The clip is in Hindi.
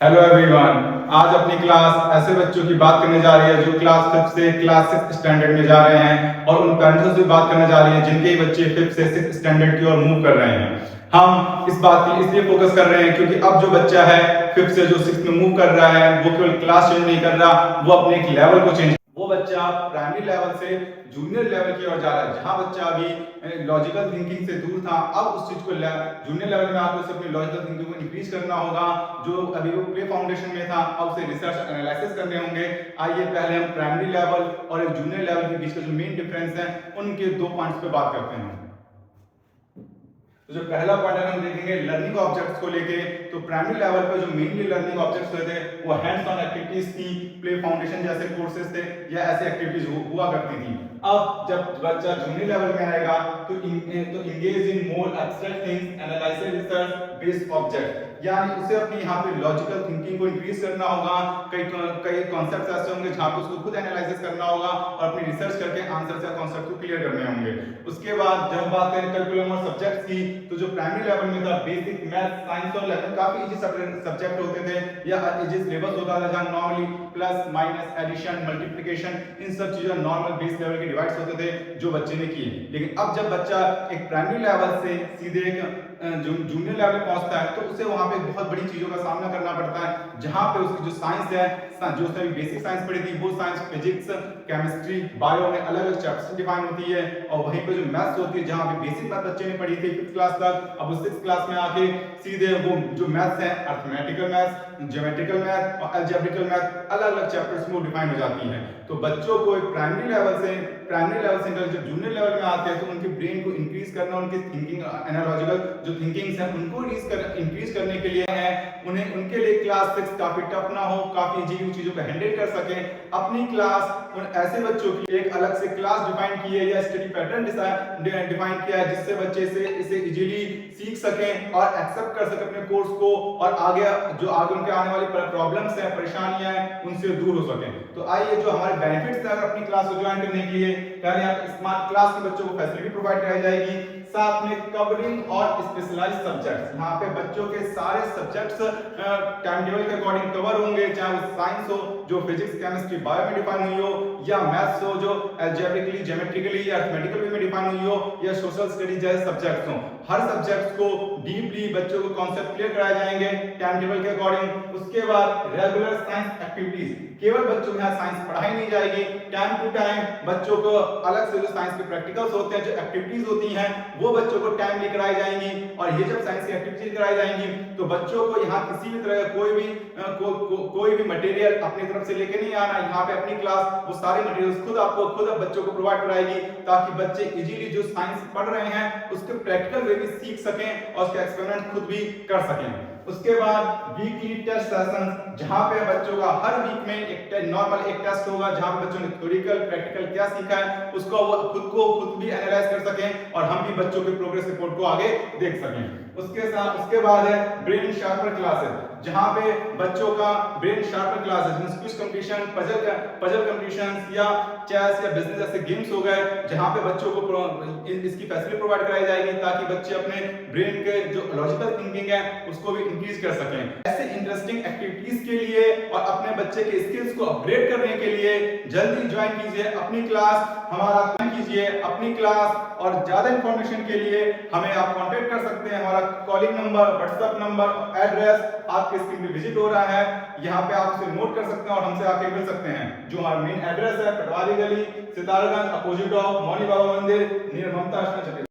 Hello everyone. आज अपनी क्लास ऐसे बच्चों की बात करने जा रही है जो क्लास 5 से क्लास 6 स्टैंडर्ड में जा रहे हैं और उन पेरेंट्स से बात करने जा रही है जिनके बच्चे 5 से 6 स्टैंडर्ड की ओर मूव कर रहे हैं। हम इस बात के इसलिए फोकस कर रहे हैं क्योंकि अब जो बच्चा है 5 से जो 6 में मूव कर रहा है वो केवल क्लास चेंज नहीं कर रहा, वो अपने एक लेवल को चेंज, वो बच्चा प्राइमरी लेवल से जूनियर लेवल की ओर जा रहा है। जहां बच्चा अभी लॉजिकल थिंकिंग से दूर था, अब उस चीज को जूनियर लेवल में आकर उसे अपनी लॉजिकल थिंकिंग को इंक्रीज करना होगा। जो अभी वो प्ले फाउंडेशन में था, अब उसे रिसर्च एनालिसिस करने होंगे। आइए पहले हम प्राइमरी लेवल और एक जूनियर लेवल के बीच का जो मेन डिफरेंस है उनके दो पॉइंट्स पे बात करते हैं। तो जो पहला पॉइंट है हम देखेंगे लर्निंग ऑब्जेक्ट्स को लेके। तो प्राइमरी लेवल पे जो मेनली लर्निंग ऑब्जेक्ट्स होते थे वो हैंड्स ऑन एक्टिविटीज थी, प्ले फाउंडेशन जैसे कोर्सेज थे या ऐसी एक्टिविटीज हुआ करती थी। अब जब बच्चा जूनियर लेवल में आएगा तो engage in more abstract things, analysis, research based object, यानी उसे अपनी यहाँ पे लॉजिकल थिंकिंग को इंक्रीज करना होगा। कई कॉन्सेप्ट्स ऐसे होंगे जहाँ पे उसको खुद एनालिसिस करना होगा और अपनी रिसर्च करके आंसर या कॉन्सेप्ट को क्लियर करने होंगे। उसके बाद जब बात करें करिकुलम और सब्जेक्ट्स की, तो जो प्राइमरी लेवल में था बेसिक मैथ, साइंस और लेवल काफी इजी सब्जेक्ट होते थे या इजी सिलेबस होता था जहाँ normally plus minus addition multiplication इन सब चीजों नॉर्मल बेस लेवल के डिवाइड्स होते थे जो बच्चे ने किए। लेकिन अब जब बच्चा एक प्राइमरी लेवल से सीधे एक जूनियर लेवल पे पहुंचता है तो उसे वहां पे बहुत बड़ी चीजों का सामना करना पड़ता है, जहां पे उसकी जो साइंस है, जो उसने बेसिक साइंस पढ़ी थी वो साइंस फिजिक्स केमिस्ट्री बायो में अलग अलग चैप्टर्स डिफाइन होती है। और वहीं पे जो मैथ्स होती है जहां पे बेसिक मैथ बच्चे ने पढ़ी थी 5th क्लास तक, अब वो 6th क्लास में आके सीधे वो जो मैथ्स है अर्थमेटिकल मैथ्स, ज्योमेट्रिकल मैथ और अलजेब्रिकल मैथ अलग अलग चैप्टर्स में डिफाइन हो जाती है। तो बच्चों को प्राइमरी लेवल से जब जूनियर लेवल में आते हैं तो उनके ब्रेन को इंक्रीज करना, उनकी थिंकिंग एनालॉजिकल जो थिंकिंग्स है उनको इंक्रीज करने के लिए है उन्हें उनके लिए क्लास 6 काफी टफ ना हो, काफी इजी चीजों को हैंडल कर सके। अपनी क्लास उन ऐसे बच्चों के लिए एक अलग से क्लास डिफाइन की है या स्टडी पैटर्न डिफाइन किया है जिससे बच्चे इसे इजीली सीख सकें और एक्सेप्ट कर सकें अपने कोर्स को और आगे उनके आने वाली प्रॉब्लम्स हैं, परेशानियां हैं, उनसे दूर हो सकें। तो आइए जो हमारे बेनिफिट्स हैं अपनी क्लास को ज्वाइन करने के लिए, पहले यहाँ स्मार्ट क्लास के बच्चों को फैसिलिटी प्रोवाइड कराई जाएगी, साथ में कवरिंग और स्पेशलाइज्ड सब्जेक्ट्स, यहाँ पे बच्चों के सारे सब्जेक्ट्स टाइम टेबल के अकॉर्डिंग कवर होंगे, चाहे वो साइंस हो जो फिजिक्स केमिस्ट्री बायो में डिफाइन हुई हो, या मैथ्स हो जो अलजेब्रिकली ज्योमेट्रिकली या अरिथमेटिकल वे में डिफाइन हुई हो, या सोशल स्टडीज जैसे सब्जेक्ट्स हो। हर सब्जेक्ट्स को डीपली बच्चों को कॉन्सेप्ट क्लियर कराए जाएंगे टाइम टेबल के अकॉर्डिंग। उसके बाद रेगुलर साइंस एक्टिविटीज, केवल बच्चों में साइंस पढ़ाई नहीं जाएगी, टाइम टू टाइम बच्चों को अलग से जो साइंस के प्रैक्टिकल्स होते हैं, जो एक्टिविटीज होती हैं वो बच्चों को टाइमली कराई जाएंगी। और ये जब साइंस की एक्टिविटीज कराई जाएंगी तो बच्चों को यहाँ किसी भी तरह कोई भी मटेरियल अपनी तरफ से लेके नहीं आना, यहाँ पे अपनी क्लास वो सारे मटेरियल्स खुद बच्चों को प्रोवाइड कराएगी ताकि बच्चे इजीली जो साइंस पढ़ रहे हैं उसके प्रैक्टिकल वे भी सीख सकें और उसके एक्सपेरिमेंट खुद भी कर सकें। उसके बाद वीकली टेस्ट सेशन, जहां पे बच्चों का हर वीक में एक नॉर्मल एक टेस्ट होगा जहां पे बच्चों ने थ्योरिकल प्रैक्टिकल क्या सीखा है उसको वो खुद भी एनालाइज कर सकें और हम भी बच्चों के प्रोग्रेस रिपोर्ट को आगे देख सकें। उसके बाद है ब्रेन शार्पर क्लासेस, जहां पे बच्चों का brain sharper classes means quiz competition, puzzle competitions या चेस या बिजनेस जैसे गेम्स हो गए, जहां पे बच्चों को इसकी फैसिलिटी प्रोवाइड कराई जाएगी ताकि बच्चे अपने ब्रेन के जो लॉजिकल थिंकिंग है उसको भी इंक्रीज कर सकें। ऐसे इंटरेस्टिंग एक्टिविटीज के लिए और अपने बच्चे के स्किल्स को अपग्रेड करने के लिए जल्दी ज्वाइन कीजिए अपनी क्लास, हमारा कीजिए अपनी क्लास। और ज्यादा इंफॉर्मेशन के लिए हमें आप कांटेक्ट कर सकते हैं, हमारा calling number, WhatsApp number, address आपके स्क्रीन पे विजिट हो रहा है, यहाँ पे आप उसे नोट कर सकते हैं और हमसे आके मिल सकते हैं। जो हमारा मेन एड्रेस है पटवारी गली, सितारगंज, अपोजिट ऑफ मौनी बाबा मंदिर, नियर ममता आश्रम।